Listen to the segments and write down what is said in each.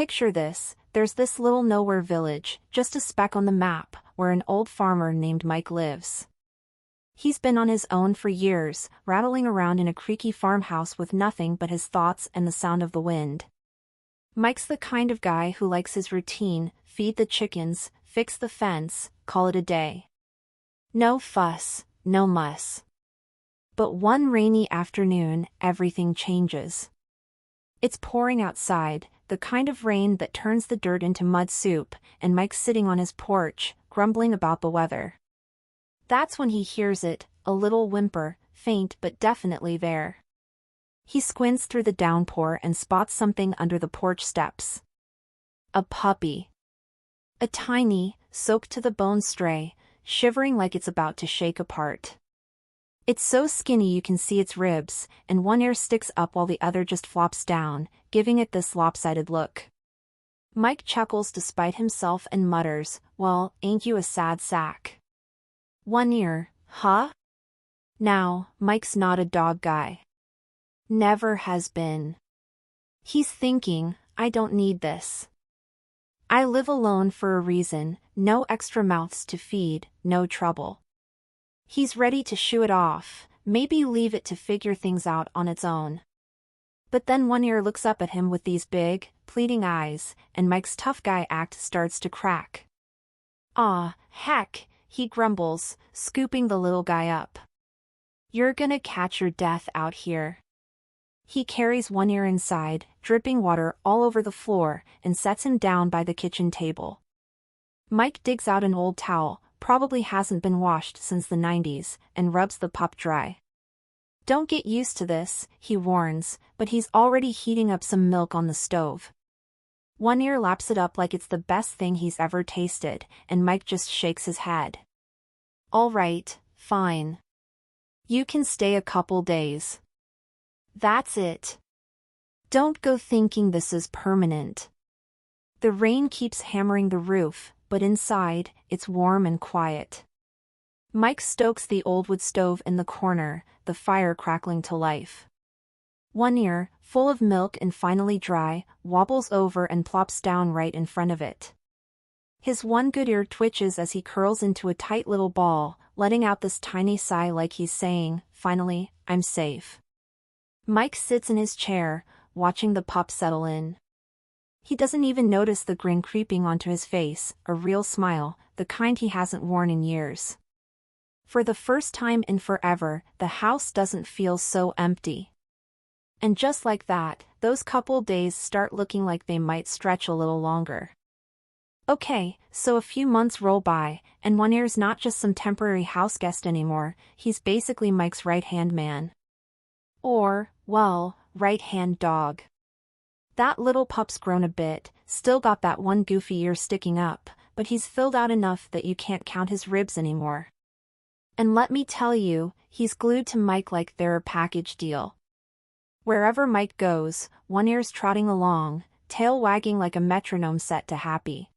Picture this, there's this little nowhere village, just a speck on the map, where an old farmer named Mike lives. He's been on his own for years, rattling around in a creaky farmhouse with nothing but his thoughts and the sound of the wind. Mike's the kind of guy who likes his routine: feed the chickens, fix the fence, call it a day. No fuss, no muss. But one rainy afternoon, everything changes. It's pouring outside, the kind of rain that turns the dirt into mud soup, and Mike's sitting on his porch, grumbling about the weather. That's when he hears it, a little whimper, faint but definitely there. He squints through the downpour and spots something under the porch steps. A puppy. A tiny, soaked-to-the-bone stray, shivering like it's about to shake apart. It's so skinny you can see its ribs, and one ear sticks up while the other just flops down, giving it this lopsided look. Mike chuckles despite himself and mutters, "Well, ain't you a sad sack? One ear, huh?" Now, Mike's not a dog guy. Never has been. He's thinking, I don't need this. I live alone for a reason, no extra mouths to feed, no trouble. He's ready to shoo it off, maybe leave it to figure things out on its own. But then one ear looks up at him with these big, pleading eyes, and Mike's tough guy act starts to crack. "Aw, heck," he grumbles, scooping the little guy up. "You're gonna catch your death out here." He carries one ear inside, dripping water all over the floor, and sets him down by the kitchen table. Mike digs out an old towel, probably hasn't been washed since the 90s, and rubs the pup dry. "Don't get used to this," he warns, but he's already heating up some milk on the stove. One ear laps it up like it's the best thing he's ever tasted, and Mike just shakes his head. "All right, fine. You can stay a couple days. That's it. Don't go thinking this is permanent." The rain keeps hammering the roof, but inside, it's warm and quiet. Mike stokes the old wood stove in the corner, the fire crackling to life. One ear, full of milk and finally dry, wobbles over and plops down right in front of it. His one good ear twitches as he curls into a tight little ball, letting out this tiny sigh like he's saying, "Finally, I'm safe." Mike sits in his chair, watching the pup settle in. He doesn't even notice the grin creeping onto his face, a real smile, the kind he hasn't worn in years. For the first time in forever, the house doesn't feel so empty. And just like that, those couple days start looking like they might stretch a little longer. Okay, so a few months roll by, and one ear's not just some temporary house guest anymore, he's basically Mike's right-hand man. Or, well, right-hand dog. That little pup's grown a bit, still got that one goofy ear sticking up, but he's filled out enough that you can't count his ribs anymore. And let me tell you, he's glued to Mike like they're a package deal. Wherever Mike goes, one ear's trotting along, tail wagging like a metronome set to happy.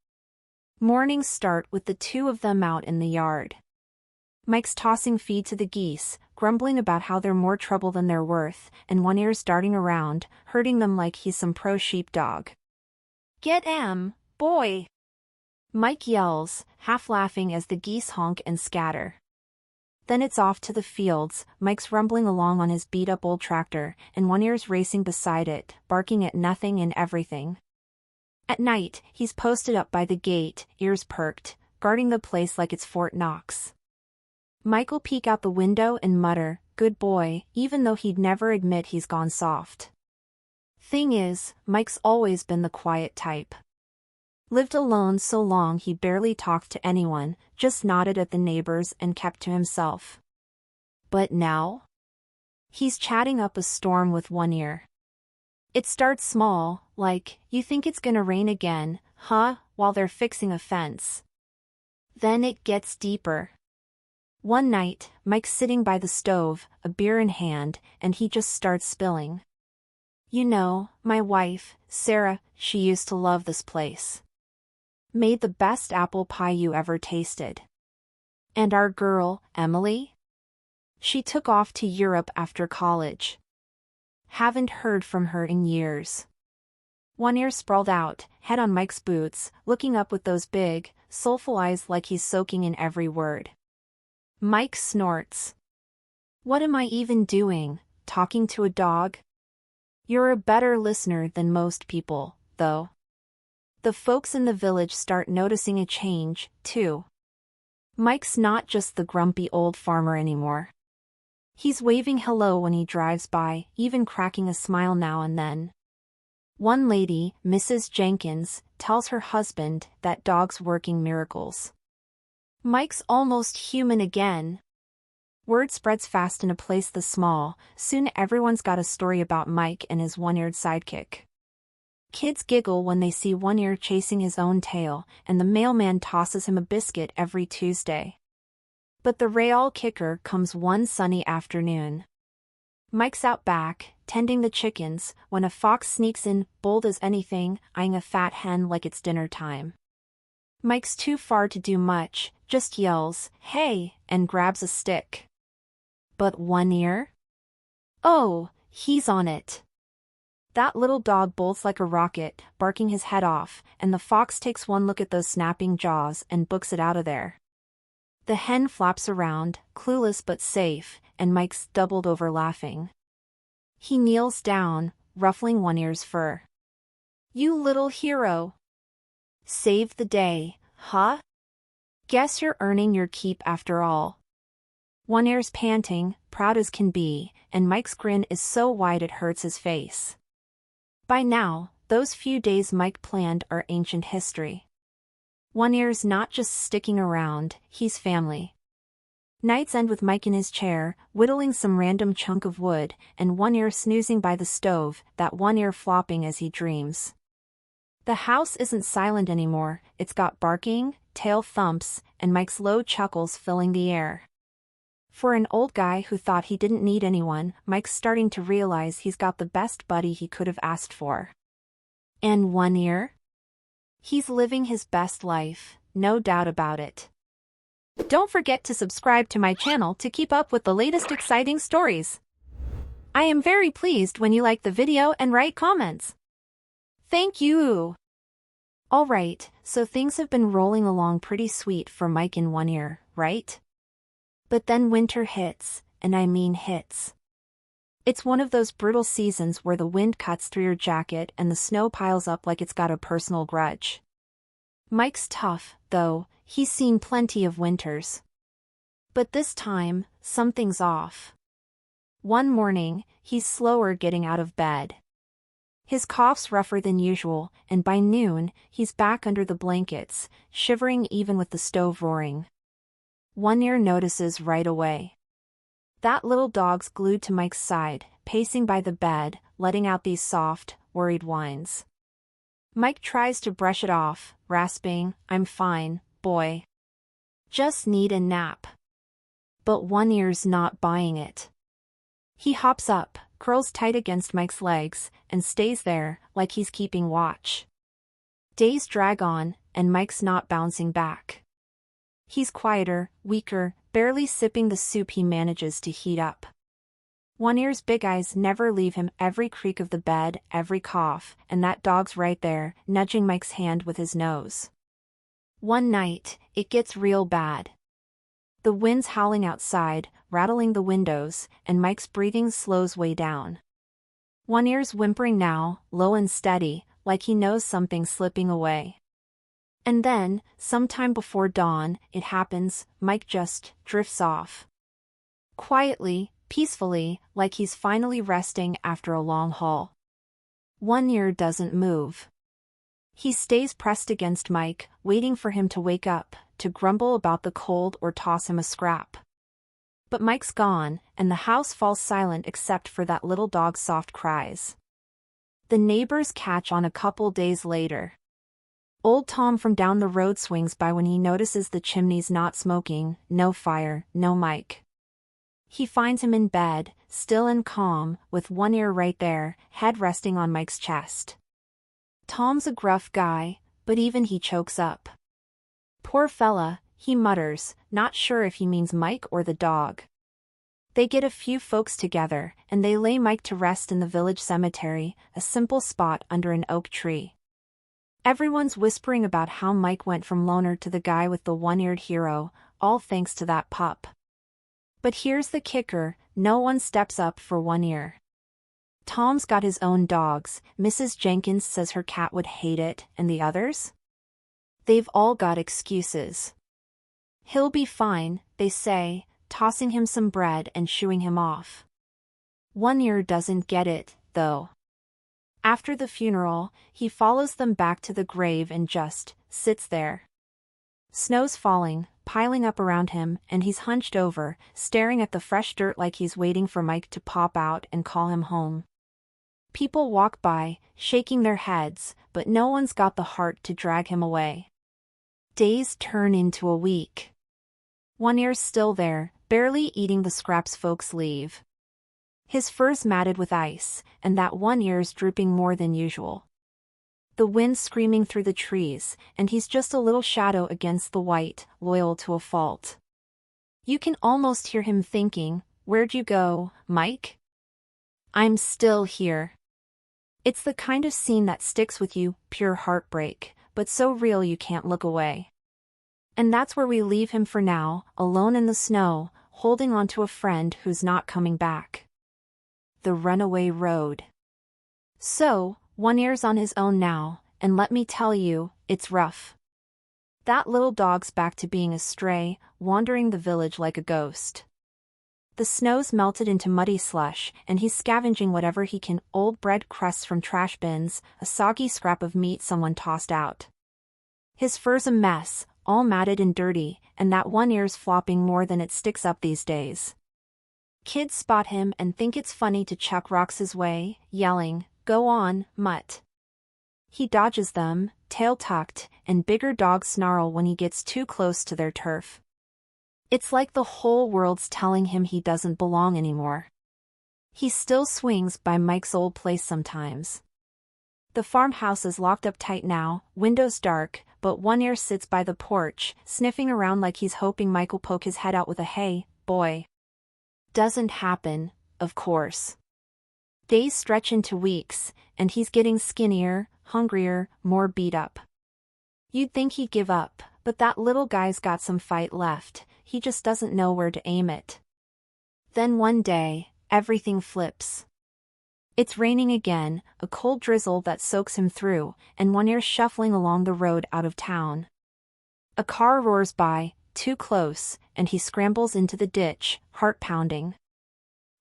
Mornings start with the two of them out in the yard. Mike's tossing feed to the geese, grumbling about how they're more trouble than they're worth, and one ear's darting around, herding them like he's some pro sheepdog. "Get 'em, boy!" Mike yells, half laughing as the geese honk and scatter. Then it's off to the fields, Mike's rumbling along on his beat-up old tractor, and one ear's racing beside it, barking at nothing and everything. At night, he's posted up by the gate, ears perked, guarding the place like it's Fort Knox. Mike'll peek out the window and mutter, "Good boy," even though he'd never admit he's gone soft. Thing is, Mike's always been the quiet type. Lived alone so long he barely talked to anyone, just nodded at the neighbors and kept to himself. But now? He's chatting up a storm with one ear. It starts small, like, "You think it's gonna rain again, huh?" while they're fixing a fence. Then it gets deeper. One night, Mike's sitting by the stove, a beer in hand, and he just starts spilling. "You know, my wife, Sarah, she used to love this place. Made the best apple pie you ever tasted. And our girl, Emily? She took off to Europe after college. Haven't heard from her in years. One Ear sprawled out, head on Mike's boots, looking up with those big, soulful eyes like he's soaking in every word. Mike snorts. "What am I even doing, talking to a dog?" "You're a better listener than most people, though." The folks in the village start noticing a change, too. Mike's not just the grumpy old farmer anymore. He's waving hello when he drives by, even cracking a smile now and then. One lady, Mrs. Jenkins, tells her husband that dog's working miracles. Mike's almost human again. Word spreads fast in a place this small, soon everyone's got a story about Mike and his one-eared sidekick. Kids giggle when they see One Ear chasing his own tail, and the mailman tosses him a biscuit every Tuesday. But the real kicker comes one sunny afternoon. Mike's out back, tending the chickens, when a fox sneaks in, bold as anything, eyeing a fat hen like it's dinner time. Mike's too far to do much, just yells, "Hey," and grabs a stick. But One Ear? Oh, he's on it. That little dog bolts like a rocket, barking his head off, and the fox takes one look at those snapping jaws and books it out of there. The hen flaps around, clueless but safe, and Mike's doubled over laughing. He kneels down, ruffling One Ear's fur. "You little hero. Saved the day, huh? Guess you're earning your keep after all." One Ear's panting, proud as can be, and Mike's grin is so wide it hurts his face. By now, those few days Mike planned are ancient history. One Ear's not just sticking around, he's family. Nights end with Mike in his chair, whittling some random chunk of wood, and One Ear snoozing by the stove, that one ear flopping as he dreams. The house isn't silent anymore, it's got barking, tail thumps, and Mike's low chuckles filling the air. For an old guy who thought he didn't need anyone, Mike's starting to realize he's got the best buddy he could have asked for. And One Ear? He's living his best life, no doubt about it. Don't forget to subscribe to my channel to keep up with the latest exciting stories. I am very pleased when you like the video and write comments. Thank you! Alright, so things have been rolling along pretty sweet for Mike and One Ear, right? But then winter hits, and I mean hits. It's one of those brutal seasons where the wind cuts through your jacket and the snow piles up like it's got a personal grudge. Mike's tough, though, he's seen plenty of winters. But this time, something's off. One morning, he's slower getting out of bed. His cough's rougher than usual, and by noon, he's back under the blankets, shivering even with the stove roaring. One Ear notices right away. That little dog's glued to Mike's side, pacing by the bed, letting out these soft, worried whines. Mike tries to brush it off, rasping, "I'm fine, boy. Just need a nap." But One Ear's not buying it. He hops up, curls tight against Mike's legs, and stays there, like he's keeping watch. Days drag on, and Mike's not bouncing back. He's quieter, weaker, barely sipping the soup he manages to heat up. One Ear's big eyes never leave him, every creak of the bed, every cough, and that dog's right there, nudging Mike's hand with his nose. One night, it gets real bad. The wind's howling outside, rattling the windows, and Mike's breathing slows way down. One Ear's whimpering now, low and steady, like he knows something's slipping away. And then, sometime before dawn, it happens, Mike just drifts off. Quietly, peacefully, like he's finally resting after a long haul. One Ear doesn't move. He stays pressed against Mike, waiting for him to wake up, to grumble about the cold or toss him a scrap. But Mike's gone, and the house falls silent except for that little dog's soft cries. The neighbors catch on a couple days later. Old Tom from down the road swings by when he notices the chimney's not smoking, no fire, no Mike. He finds him in bed, still and calm, with One Ear right there, head resting on Mike's chest. Tom's a gruff guy, but even he chokes up. "Poor fella," he mutters, not sure if he means Mike or the dog. They get a few folks together, and they lay Mike to rest in the village cemetery, a simple spot under an oak tree. Everyone's whispering about how Mike went from loner to the guy with the one-eared hero, all thanks to that pup. But here's the kicker, no one steps up for One Ear. Tom's got his own dogs, Mrs. Jenkins says her cat would hate it, and the others? They've all got excuses. He'll be fine, they say, tossing him some bread and shooing him off. One Ear doesn't get it, though. After the funeral, he follows them back to the grave and just sits there. Snow's falling, piling up around him, and he's hunched over, staring at the fresh dirt like he's waiting for Mike to pop out and call him home. People walk by, shaking their heads, but no one's got the heart to drag him away. Days turn into a week. One Ear's still there, barely eating the scraps folks leave. His fur's matted with ice, and that one ear's drooping more than usual. The wind's screaming through the trees, and he's just a little shadow against the white, loyal to a fault. You can almost hear him thinking, "Where'd you go, Mike?" "I'm still here." It's the kind of scene that sticks with you, pure heartbreak, but so real you can't look away. And that's where we leave him for now, alone in the snow, holding on to a friend who's not coming back. The runaway road. So, One Ear's on his own now, and let me tell you, it's rough. That little dog's back to being a stray, wandering the village like a ghost. The snow's melted into muddy slush, and he's scavenging whatever he can, old bread crusts from trash bins, a soggy scrap of meat someone tossed out. His fur's a mess, all matted and dirty, and that one ear's flopping more than it sticks up these days. Kids spot him and think it's funny to chuck rocks his way, yelling, "Go on, mutt." He dodges them, tail tucked, and bigger dogs snarl when he gets too close to their turf. It's like the whole world's telling him he doesn't belong anymore. He still swings by Mike's old place sometimes. The farmhouse is locked up tight now, windows dark, but One Ear sits by the porch, sniffing around like he's hoping Mike will poke his head out with a "Hey, boy." Doesn't happen, of course. Days stretch into weeks, and he's getting skinnier, hungrier, more beat up. You'd think he'd give up, but that little guy's got some fight left, he just doesn't know where to aim it. Then one day, everything flips. It's raining again, a cold drizzle that soaks him through, and One Ear's shuffling along the road out of town. A car roars by, too close, and he scrambles into the ditch, heart pounding.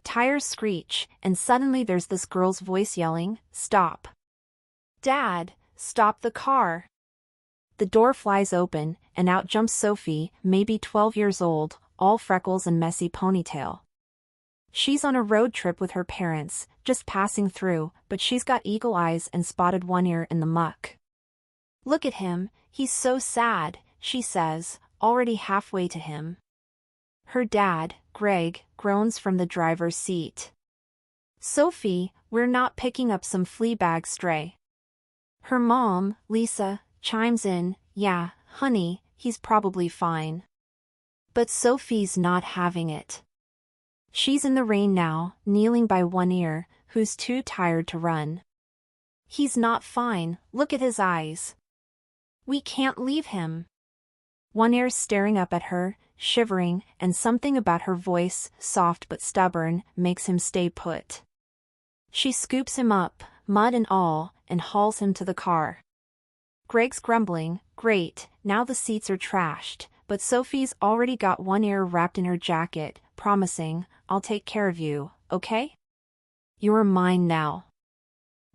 Tires screech, and suddenly there's this girl's voice yelling, "Stop. Dad, stop the car." The door flies open, and out jumps Sophie, maybe 12 years old, all freckles and messy ponytail. She's on a road trip with her parents, just passing through, but she's got eagle eyes and spotted One Ear in the muck. "Look at him, he's so sad," she says, already halfway to him. Her dad, Greg, groans from the driver's seat. "Sophie, we're not picking up some Fleabag stray." Her mom, Lisa, chimes in, "Yeah, honey, he's probably fine." But Sophie's not having it. She's in the rain now, kneeling by One Ear, who's too tired to run. "He's not fine, look at his eyes. We can't leave him." One Ear's staring up at her, shivering, and something about her voice, soft but stubborn, makes him stay put. She scoops him up, mud and all, and hauls him to the car. Greg's grumbling, "Great, now the seats are trashed," but Sophie's already got One Ear wrapped in her jacket, promising, "I'll take care of you, okay? You're mine now."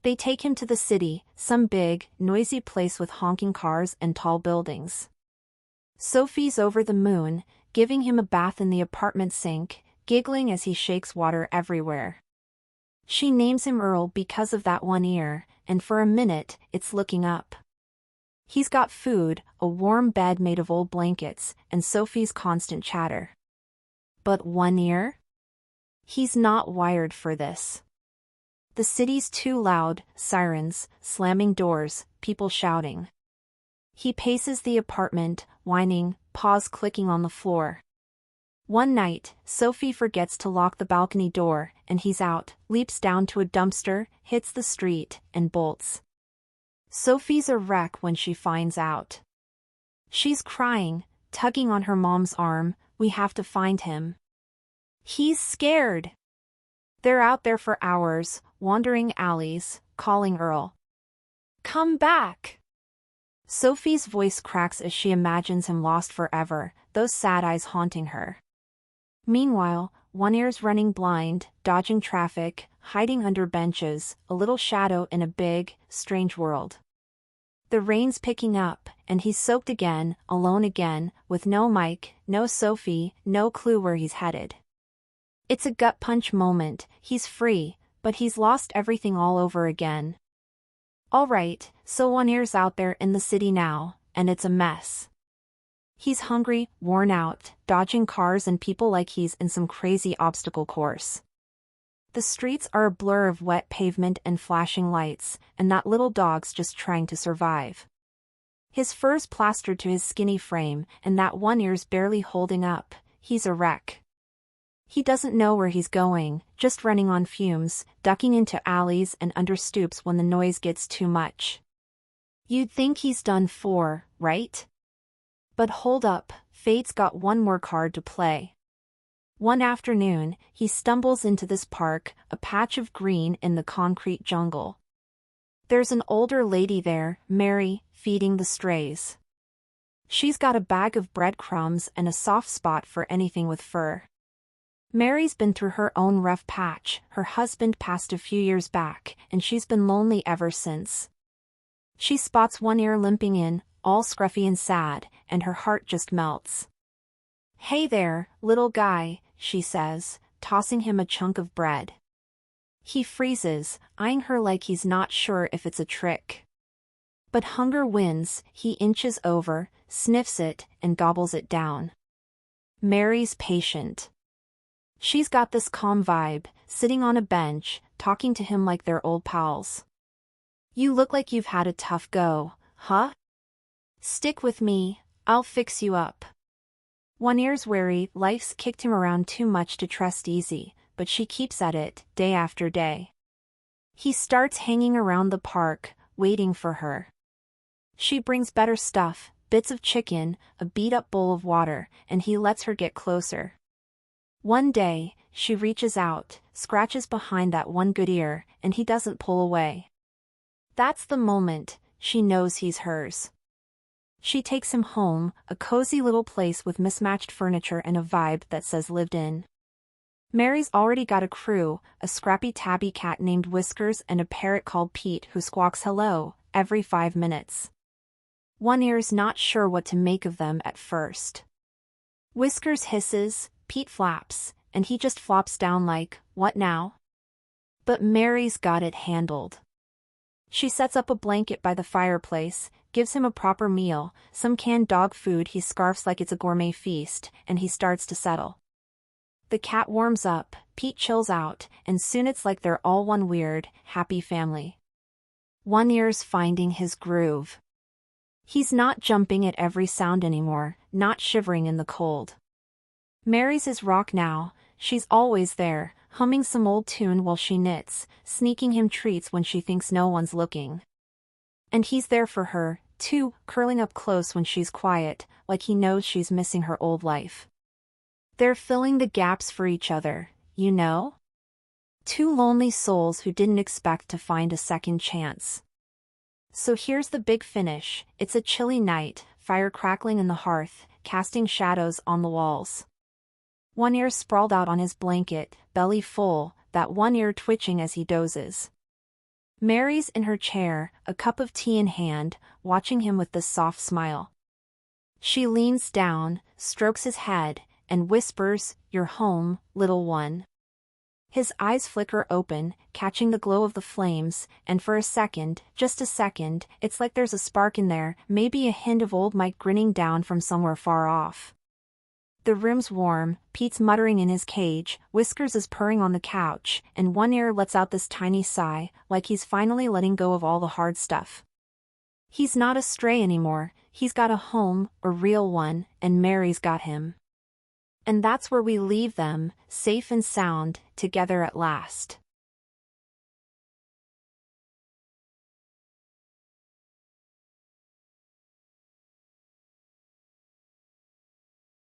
They take him to the city, some big, noisy place with honking cars and tall buildings. Sophie's over the moon, giving him a bath in the apartment sink, giggling as he shakes water everywhere. She names him Earl because of that One Ear, and for a minute, it's looking up. He's got food, a warm bed made of old blankets, and Sophie's constant chatter. But One Ear? He's not wired for this. The city's too loud, sirens, slamming doors, people shouting. He paces the apartment, whining, paws clicking on the floor. One night, Sophie forgets to lock the balcony door, and he's out, leaps down to a dumpster, hits the street, and bolts. Sophie's a wreck when she finds out. She's crying, tugging on her mom's arm. We have to find him. He's scared. They're out there for hours, wandering alleys, calling Earl. Come back! Sophie's voice cracks as she imagines him lost forever, those sad eyes haunting her. Meanwhile, One Ear's running blind, dodging traffic, hiding under benches, a little shadow in a big, strange world. The rain's picking up, and he's soaked again, alone again, with no Mike, no Sophie, no clue where he's headed. It's a gut punch moment. He's free, but he's lost everything all over again. Alright, so One Ear's out there in the city now, and it's a mess. He's hungry, worn out, dodging cars and people like he's in some crazy obstacle course. The streets are a blur of wet pavement and flashing lights, and that little dog's just trying to survive. His fur's plastered to his skinny frame, and that One Ear's barely holding up. He's a wreck. He doesn't know where he's going, just running on fumes, ducking into alleys and under stoops when the noise gets too much. You'd think he's done for, right? But hold up, fate's got one more card to play. One afternoon, he stumbles into this park, a patch of green in the concrete jungle. There's an older lady there, Mary, feeding the strays. She's got a bag of breadcrumbs and a soft spot for anything with fur. Mary's been through her own rough patch. Her husband passed a few years back, and she's been lonely ever since. She spots One Ear limping in, all scruffy and sad, and her heart just melts. Hey there, little guy, she says, tossing him a chunk of bread. He freezes, eyeing her like he's not sure if it's a trick. But hunger wins. He inches over, sniffs it, and gobbles it down. Mary's patient. She's got this calm vibe, sitting on a bench, talking to him like they're old pals. You look like you've had a tough go, huh? Stick with me, I'll fix you up. One Ear's wary. Life's kicked him around too much to trust easy, but she keeps at it, day after day. He starts hanging around the park, waiting for her. She brings better stuff, bits of chicken, a beat-up bowl of water, and he lets her get closer. One day, she reaches out, scratches behind that one good ear, and he doesn't pull away. That's the moment she knows he's hers. She takes him home, a cozy little place with mismatched furniture and a vibe that says lived in. Mary's already got a crew, a scrappy tabby cat named Whiskers and a parrot called Pete who squawks hello every 5 minutes. One Ear's not sure what to make of them at first. Whiskers hisses, Pete flaps, and he just flops down like, what now? But Mary's got it handled. She sets up a blanket by the fireplace, gives him a proper meal, some canned dog food he scarfs like it's a gourmet feast, and he starts to settle. The cat warms up, Pete chills out, and soon it's like they're all one weird, happy family. One Ear's finding his groove. He's not jumping at every sound anymore, not shivering in the cold. Mary's his rock now. She's always there, humming some old tune while she knits, sneaking him treats when she thinks no one's looking. And he's there for her, too, curling up close when she's quiet, like he knows she's missing her old life. They're filling the gaps for each other, you know? Two lonely souls who didn't expect to find a second chance. So here's the big finish. It's a chilly night, fire crackling in the hearth, casting shadows on the walls. One Ear sprawled out on his blanket, belly full, that one ear twitching as he dozes. Mary's in her chair, a cup of tea in hand, watching him with this soft smile. She leans down, strokes his head, and whispers, "You're home, little one." His eyes flicker open, catching the glow of the flames, and for a second, just a second, it's like there's a spark in there, maybe a hint of old Mike grinning down from somewhere far off. The room's warm, Pete's muttering in his cage, Whiskers is purring on the couch, and One Ear lets out this tiny sigh, like he's finally letting go of all the hard stuff. He's not a stray anymore, he's got a home, a real one, and Mary's got him. And that's where we leave them, safe and sound, together at last.